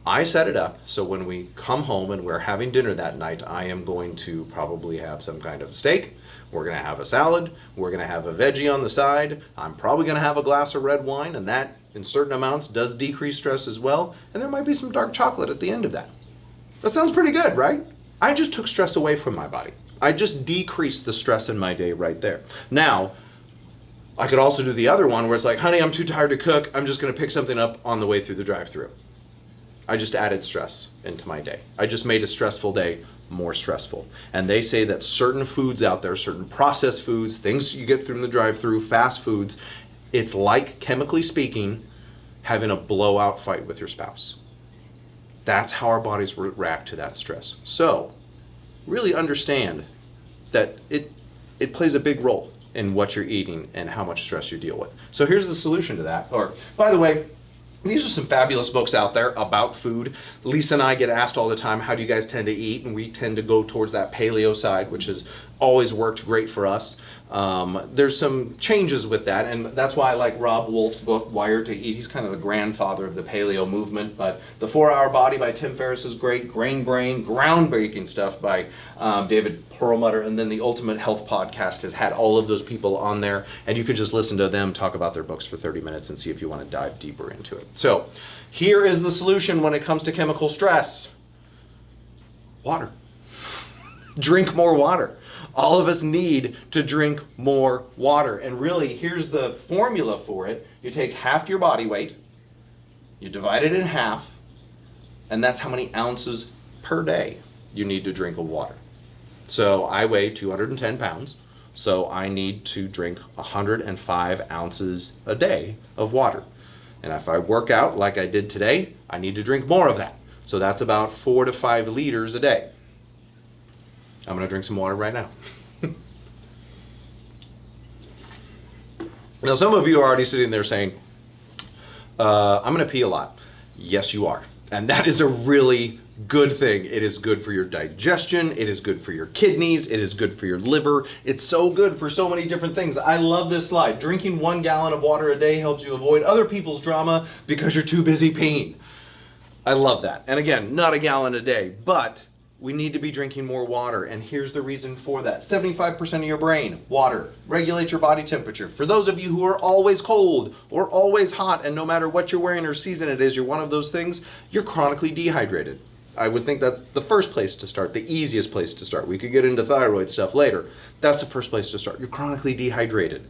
I set it up so when we come home and we're having dinner that night, I am going to probably have some kind of steak. We're going to have a salad. We're going to have a veggie on the side. I'm probably going to have a glass of red wine, and that in certain amounts does decrease stress as well. And there might be some dark chocolate at the end of that. That sounds pretty good, right? I just took stress away from my body. I just decreased the stress in my day right there. Now, I could also do the other one where it's like, honey, I'm too tired to cook. I'm just going to pick something up on the way through the drive-thru. I just added stress into my day. I just made a stressful day more stressful. And they say that certain foods out there, certain processed foods, things you get from the drive-thru, fast foods, it's like, chemically speaking, having a blowout fight with your spouse. That's how our bodies react to that stress. So, really understand that it plays a big role in what you're eating and how much stress you deal with. So here's the solution to that. Or, by the way, these are some fabulous books out there about food. Lisa and I get asked all the time, how do you guys tend to eat? And we tend to go towards that paleo side, which has always worked great for us. There's some changes with that, and that's why I like Rob Wolf's book, Wired to Eat. He's kind of the grandfather of the paleo movement, but The 4-Hour Body by Tim Ferriss is great. Grain Brain, groundbreaking stuff by David Perlmutter, and then the Ultimate Health Podcast has had all of those people on there, and you could just listen to them talk about their books for 30 minutes and see if you want to dive deeper into it. So here is the solution when it comes to chemical stress. Water. Drink more water. All of us need to drink more water. And really, here's the formula for it. You take half your body weight, you divide it in half, and that's how many ounces per day you need to drink of water. So I weigh 210 pounds, so I need to drink 105 ounces a day of water. And if I work out like I did today, I need to drink more of that. So that's about 4 to 5 liters a day. I'm going to drink some water right now. Now, some of you are already sitting there saying, I'm going to pee a lot. Yes, you are. And that is a really good thing. It is good for your digestion. It is good for your kidneys. It is good for your liver. It's so good for so many different things. I love this slide. Drinking 1 gallon of water a day helps you avoid other people's drama because you're too busy peeing. I love that. And again, not a gallon a day, but we need to be drinking more water, and here's the reason for that. 75% of your brain, water. Regulate your body temperature. For those of you who are always cold or always hot, and no matter what you're wearing or season it is, you're one of those things, you're chronically dehydrated. I would think that's the first place to start, the easiest place to start. We could get into thyroid stuff later. That's the first place to start. You're chronically dehydrated.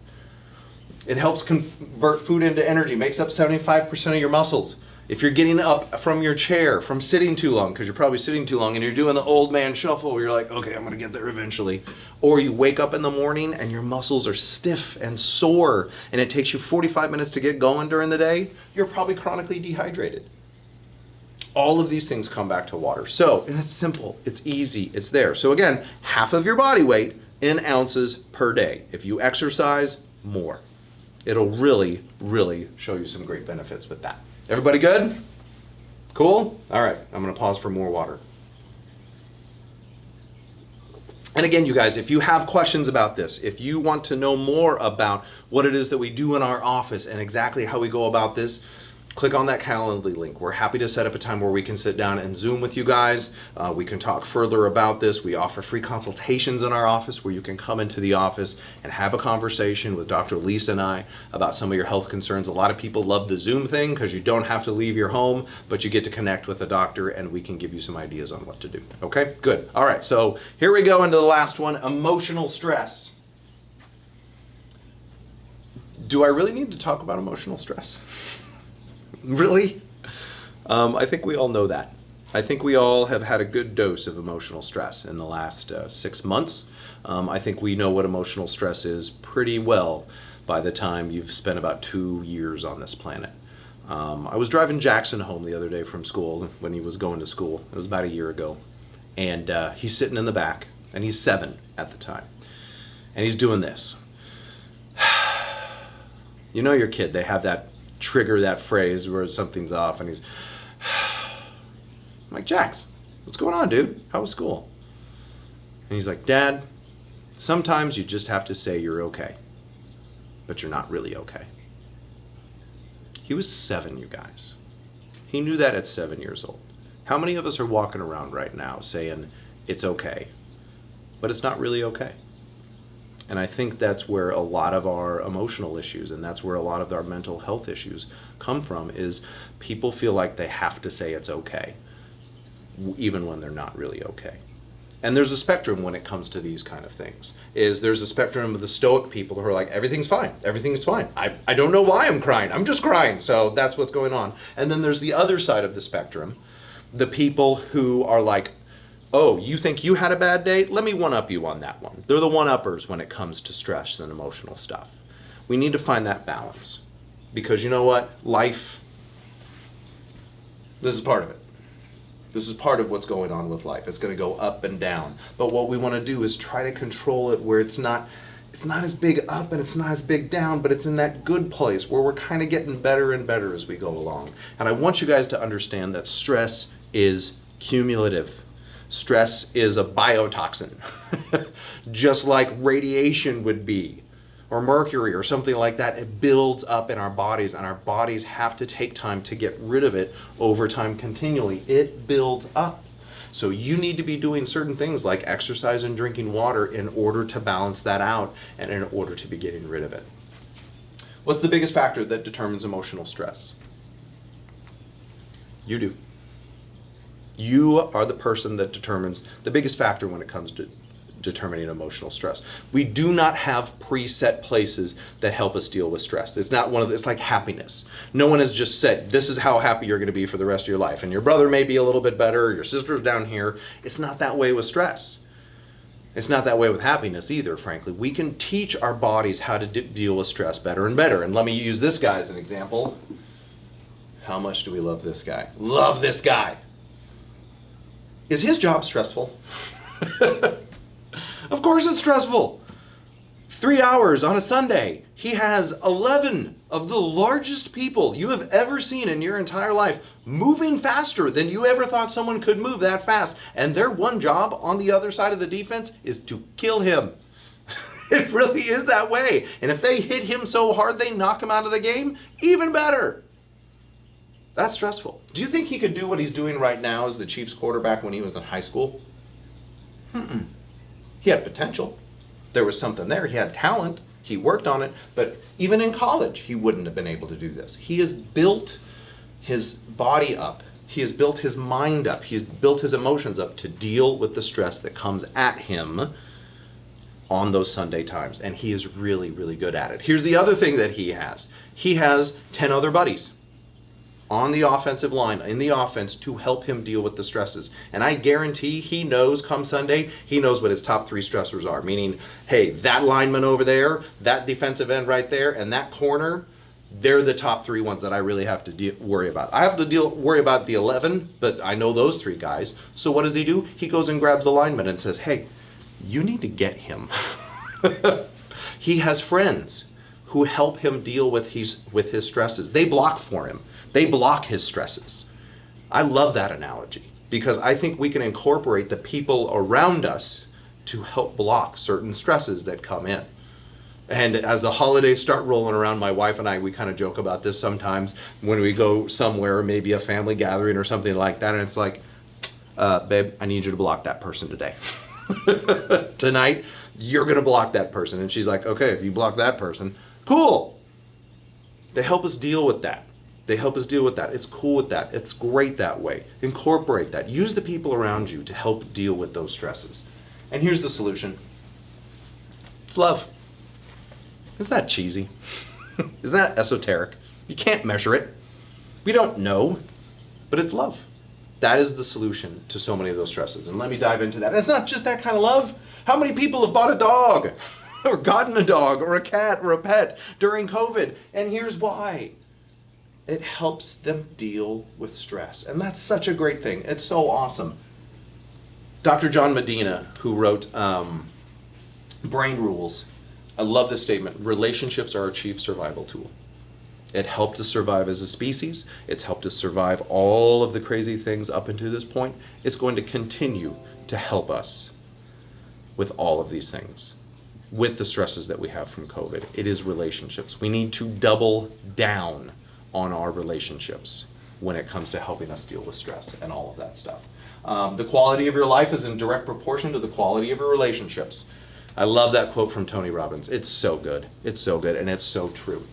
It helps convert food into energy, makes up 75% of your muscles. If you're getting up from your chair, from sitting too long, because you're probably sitting too long and you're doing the old man shuffle where you're like, okay, I'm going to get there eventually. Or you wake up in the morning and your muscles are stiff and sore and it takes you 45 minutes to get going during the day, you're probably chronically dehydrated. All of these things come back to water. So, and it's simple, it's easy, it's there. So again, half of your body weight in ounces per day. If you exercise, more. It'll really, really show you some great benefits with that. Everybody good? Cool? All right, I'm going to pause for more water. And again, you guys, if you have questions about this, if you want to know more about what it is that we do in our office and exactly how we go about this, click on that Calendly link. We're happy to set up a time where we can sit down and Zoom with you guys. We can talk further about this. We offer free consultations in our office where you can come into the office and have a conversation with Dr. Lisa and I about some of your health concerns. A lot of people love the Zoom thing because you don't have to leave your home, but you get to connect with a doctor and we can give you some ideas on what to do. Okay, good. All right, so here we go into the last one, emotional stress. Do I really need to talk about emotional stress? Really? I think we all know that. I think we all have had a good dose of emotional stress in the last 6 months. I think we know what emotional stress is pretty well by the time you've spent about 2 years on this planet. I was driving Jackson home the other day from school when he was going to school. It was about a year ago. And he's sitting in the back, and he's 7 at the time. And he's doing this. You know your kid, they have that trigger, that phrase where something's off, and he's... I'm like, Jax, what's going on, dude? How was school? And he's like, Dad, sometimes you just have to say you're okay, but you're not really okay. He was 7, you guys. He knew that at 7 years old. How many of us are walking around right now saying it's okay, but it's not really okay? And I think that's where a lot of our emotional issues and that's where a lot of our mental health issues come from, is people feel like they have to say it's okay, even when they're not really okay. And there's a spectrum when it comes to these kind of things. There's a spectrum of the stoic people who are like, everything's fine, everything's fine. I don't know why I'm crying, I'm just crying, so that's what's going on. And then there's the other side of the spectrum, the people who are like, oh, you think you had a bad day? Let me one-up you on that one. They're the one-uppers when it comes to stress and emotional stuff. We need to find that balance. Because you know what? Life, this is part of it. This is part of what's going on with life. It's going to go up and down. But what we want to do is try to control it where it's not as big up and it's not as big down, but it's in that good place where we're kind of getting better and better as we go along. And I want you guys to understand that stress is cumulative. Stress is a biotoxin, just like radiation would be, or mercury or something like that. It builds up in our bodies, and our bodies have to take time to get rid of it over time continually. It builds up. So you need to be doing certain things like exercise and drinking water in order to balance that out and in order to be getting rid of it. What's the biggest factor that determines emotional stress? You do. You are the person that determines the biggest factor when it comes to determining emotional stress. We do not have preset places that help us deal with stress. It's not it's like happiness. No one has just said, this is how happy you're going to be for the rest of your life. And your brother may be a little bit better, your sister's down here. It's not that way with stress. It's not that way with happiness either, frankly. We can teach our bodies how to deal with stress better and better. And let me use this guy as an example. How much do we love this guy? Love this guy. Is his job stressful? Of course it's stressful. 3 hours on a Sunday. He has 11 of the largest people you have ever seen in your entire life moving faster than you ever thought someone could move that fast. And their one job on the other side of the defense is to kill him. It really is that way. And if they hit him so hard they knock him out of the game, even better. That's stressful. Do you think he could do what he's doing right now as the Chiefs quarterback when he was in high school? He had potential. There was something there. He had talent. He worked on it. But even in college, he wouldn't have been able to do this. He has built his body up. He has built his mind up. He's built his emotions up to deal with the stress that comes at him on those Sunday times. And he is really, really good at it. Here's the other thing that he has. He has 10 other buddies on the offensive line, in the offense, to help him deal with the stresses. And I guarantee he knows come Sunday, he knows what his top 3 stressors are. Meaning, hey, that lineman over there, that defensive end right there, and that corner, they're the top 3 ones that I really have to worry about. I have to worry about the 11, but I know those 3 guys. So what does he do? He goes and grabs the lineman and says, hey, you need to get him. He has friends who help him deal with his stresses. They block for him. They block his stresses. I love that analogy because I think we can incorporate the people around us to help block certain stresses that come in. And as the holidays start rolling around, my wife and I, we kind of joke about this sometimes when we go somewhere, maybe a family gathering or something like that, and it's like, babe, I need you to block that person today. Tonight, you're going to block that person. And she's like, okay, if you block that person, cool. They help us deal with that. They help us deal with that. It's cool with that. It's great that way. Incorporate that. Use the people around you to help deal with those stresses. And here's the solution. It's love. Isn't that cheesy? Isn't that esoteric? You can't measure it. We don't know, but it's love. That is the solution to so many of those stresses. And let me dive into that. And it's not just that kind of love. How many people have bought a dog or gotten a dog or a cat or a pet during COVID? And here's why. It helps them deal with stress. And that's such a great thing. It's so awesome. Dr. John Medina, who wrote Brain Rules, I love this statement. Relationships are our chief survival tool. It helped us survive as a species. It's helped us survive all of the crazy things up until this point. It's going to continue to help us with all of these things, with the stresses that we have from COVID. It is relationships. We need to double down on our relationships when it comes to helping us deal with stress and all of that stuff. The quality of your life is in direct proportion to the quality of your relationships. I love that quote from Tony Robbins. It's so good. It's so good, and it's so true.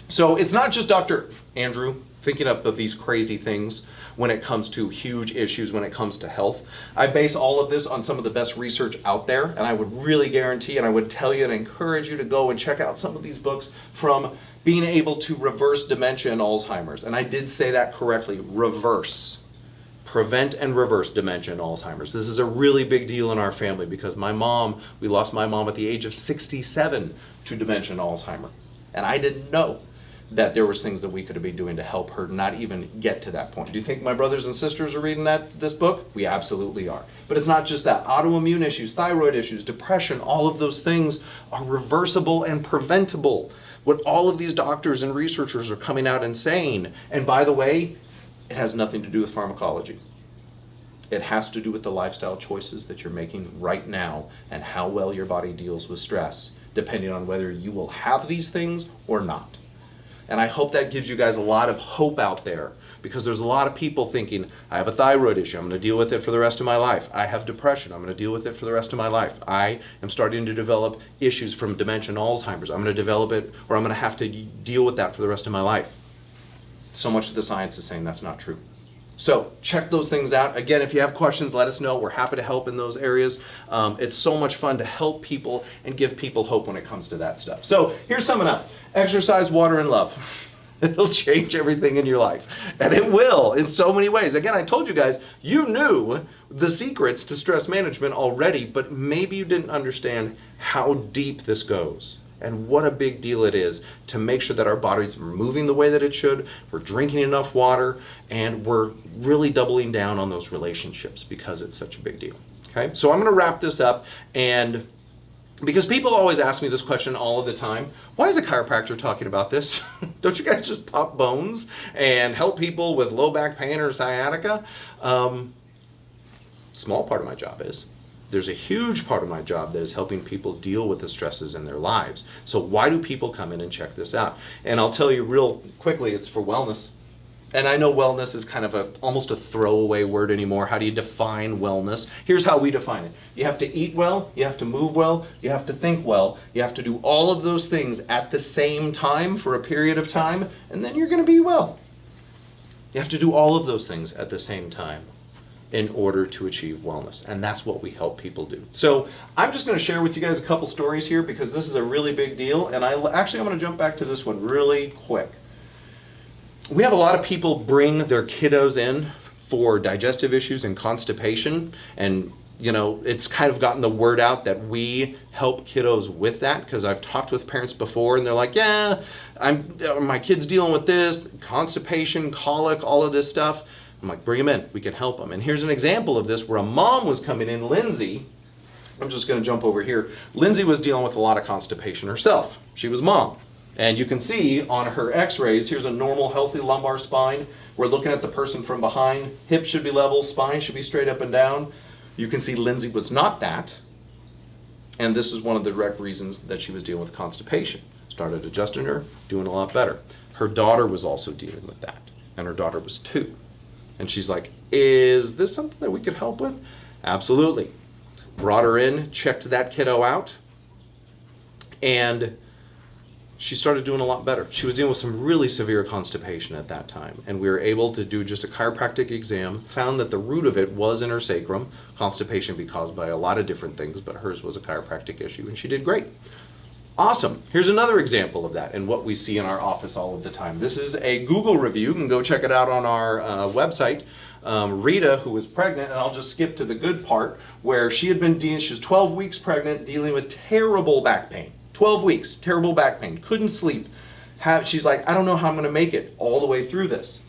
So it's not just Dr. Andrew thinking up of these crazy things when it comes to huge issues, when it comes to health. I base all of this on some of the best research out there, and I would really guarantee, and I would tell you and encourage you to go and check out some of these books from being able to reverse dementia and Alzheimer's. And I did say that correctly, reverse. Prevent and reverse dementia and Alzheimer's. This is a really big deal in our family because we lost my mom at the age of 67 to dementia and Alzheimer. And I didn't know that there was things that we could have been doing to help her not even get to that point. Do you think my brothers and sisters are reading this book? We absolutely are. But it's not just that. Autoimmune issues, thyroid issues, depression, all of those things are reversible and preventable. What all of these doctors and researchers are coming out and saying, and by the way, it has nothing to do with pharmacology. It has to do with the lifestyle choices that you're making right now and how well your body deals with stress, depending on whether you will have these things or not. And I hope that gives you guys a lot of hope out there, because there's a lot of people thinking, I have a thyroid issue, I'm going to deal with it for the rest of my life. I have depression, I'm going to deal with it for the rest of my life. I am starting to develop issues from dementia and Alzheimer's. I'm going to develop it, or I'm going to have to deal with that for the rest of my life. So much of the science is saying that's not true. So check those things out. Again, if you have questions, let us know. We're happy to help in those areas. It's so much fun to help people and give people hope when it comes to that stuff. So here's summing up. Exercise, water, and love. It'll change everything in your life. And it will in so many ways. Again, I told you guys, you knew the secrets to stress management already, but maybe you didn't understand how deep this goes. And what a big deal it is to make sure that our bodies are moving the way that it should, we're drinking enough water, and we're really doubling down on those relationships because it's such a big deal. Okay, so I'm going to wrap this up, and because people always ask me this question all of the time, why is a chiropractor talking about this? Don't you guys just pop bones and help people with low back pain or sciatica? Small part of my job is. There's a huge part of my job that is helping people deal with the stresses in their lives. So why do people come in and check this out? And I'll tell you real quickly, it's for wellness. And I know wellness is kind of almost a throwaway word anymore. How do you define wellness? Here's how we define it. You have to eat well, you have to move well, you have to think well, you have to do all of those things at the same time for a period of time, and then you're going to be well. You have to do all of those things at the same time in order to achieve wellness. And that's what we help people do. So I'm just going to share with you guys a couple stories here because this is a really big deal. And I'm going to jump back to this one really quick. We have a lot of people bring their kiddos in for digestive issues and constipation. And it's kind of gotten the word out that we help kiddos with that, because I've talked with parents before and they're like, yeah, my kid's dealing with this, constipation, colic, all of this stuff. I'm like, bring them in, we can help them. And here's an example of this where a mom was coming in, Lindsay. I'm just gonna jump over here. Lindsay was dealing with a lot of constipation herself. She was mom. And you can see on her x-rays, here's a normal healthy lumbar spine. We're looking at the person from behind. Hips should be level, spine should be straight up and down. You can see Lindsay was not that. And this is one of the direct reasons that she was dealing with constipation. Started adjusting her, doing a lot better. Her daughter was also dealing with that. And her daughter was 2. And she's like, is this something that we could help with? Absolutely. Brought her in, checked that kiddo out, and she started doing a lot better. She was dealing with some really severe constipation at that time, and we were able to do just a chiropractic exam, found that the root of it was in her sacrum. Constipation can be caused by a lot of different things, but hers was a chiropractic issue, and she did great. Awesome. Here's another example of that and what we see in our office all of the time. This is a Google review. You can go check it out on our website. Rita, who was pregnant, and I'll just skip to the good part, where she was 12 weeks pregnant, dealing with terrible back pain. 12 weeks, terrible back pain, couldn't sleep. She's like, I don't know how I'm going to make it all the way through this.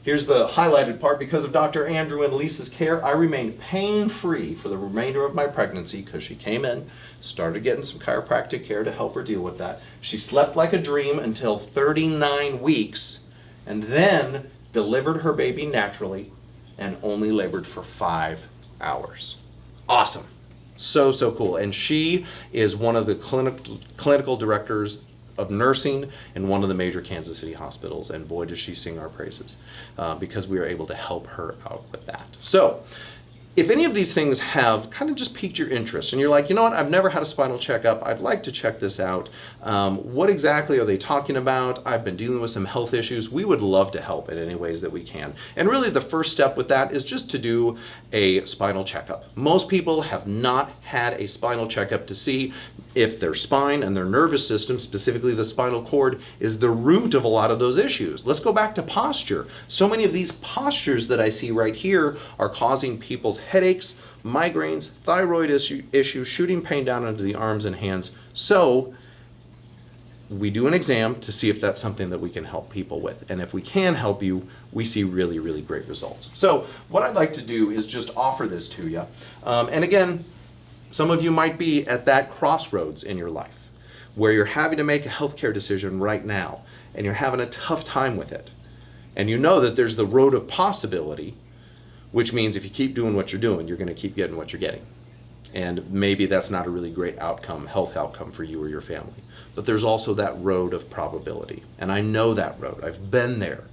Here's the highlighted part. Because of Dr. Andrew and Lisa's care, I remained pain-free for the remainder of my pregnancy, because she came in, started getting some chiropractic care to help her deal with that. She slept like a dream until 39 weeks, and then delivered her baby naturally and only labored for 5 hours. Awesome. So cool. And she is one of the clinical directors of nursing in one of the major Kansas City hospitals, and boy does she sing our praises, because we were able to help her out with that. So if any of these things have kind of just piqued your interest and you're like, you know what, I've never had a spinal checkup, I'd like to check this out. What exactly are they talking about? I've been dealing with some health issues. We would love to help in any ways that we can. And really the first step with that is just to do a spinal checkup. Most people have not had a spinal checkup to see if their spine and their nervous system, specifically the spinal cord, is the root of a lot of those issues. Let's go back to posture. So many of these postures that I see right here are causing people's headaches, migraines, thyroid issues, shooting pain down into the arms and hands. So we do an exam to see if that's something that we can help people with. And if we can help you, we see really, really great results. So what I'd like to do is just offer this to you. And again, some of you might be at that crossroads in your life where you're having to make a healthcare decision right now and you're having a tough time with it. And you know that there's the road of possibility, which means if you keep doing what you're doing, you're going to keep getting what you're getting. And maybe that's not a really great outcome, health outcome for you or your family. But there's also that road of probability. And I know that road. I've been there.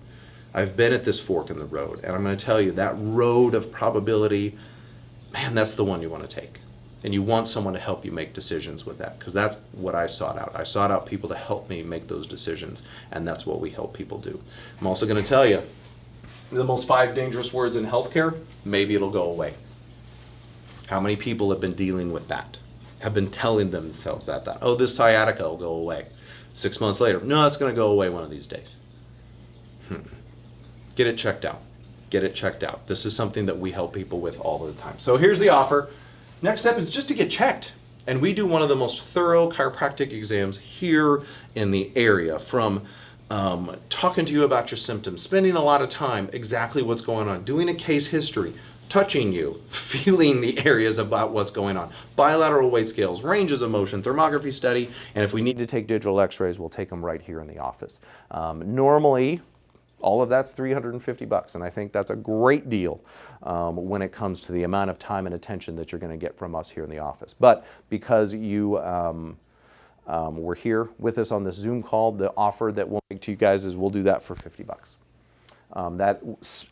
I've been at this fork in the road. And I'm going to tell you, that road of probability, man, that's the one you want to take. And you want someone to help you make decisions with that, because that's what I sought out. I sought out people to help me make those decisions, and that's what we help people do. I'm also going to tell you, the most 5 dangerous words in healthcare, maybe it'll go away. How many people have been dealing with that? Have been telling themselves that, oh, this sciatica will go away. 6 months later, no, it's going to go away one of these days. Get it checked out. Get it checked out. This is something that we help people with all the time. So here's the offer. Next step is just to get checked. And we do one of the most thorough chiropractic exams here in the area, from talking to you about your symptoms, spending a lot of time exactly what's going on, doing a case history, touching you, feeling the areas about what's going on, bilateral weight scales, ranges of motion, thermography study, and if we need to take digital x-rays, we'll take them right here in the office. Normally, all of that's $350, and I think that's a great deal when it comes to the amount of time and attention that you're going to get from us here in the office. But because you were here with us on this Zoom call, the offer that we'll make to you guys is we'll do that for $50.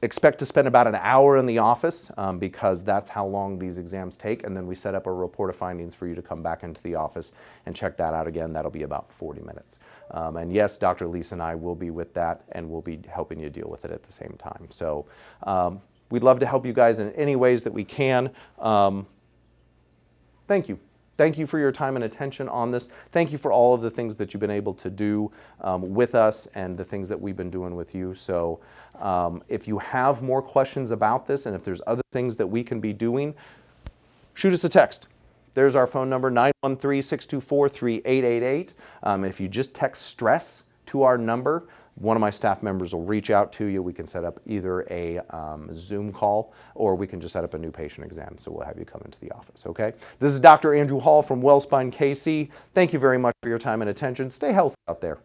Expect to spend about an hour in the office because that's how long these exams take, and then we set up a report of findings for you to come back into the office and check that out again. That'll be about 40 minutes. And yes, Dr. Lisa and I will be with that, and we'll be helping you deal with it at the same time. So we'd love to help you guys in any ways that we can. Thank you. Thank you for your time and attention on this. Thank you for all of the things that you've been able to do with us and the things that we've been doing with you. So if you have more questions about this, and if there's other things that we can be doing, shoot us a text. There's our phone number, 913-624-3888. If you just text STRESS to our number, one of my staff members will reach out to you. We can set up either a Zoom call, or we can just set up a new patient exam. So we'll have you come into the office, okay? This is Dr. Andrew Hall from WellSpine KC. Thank you very much for your time and attention. Stay healthy out there.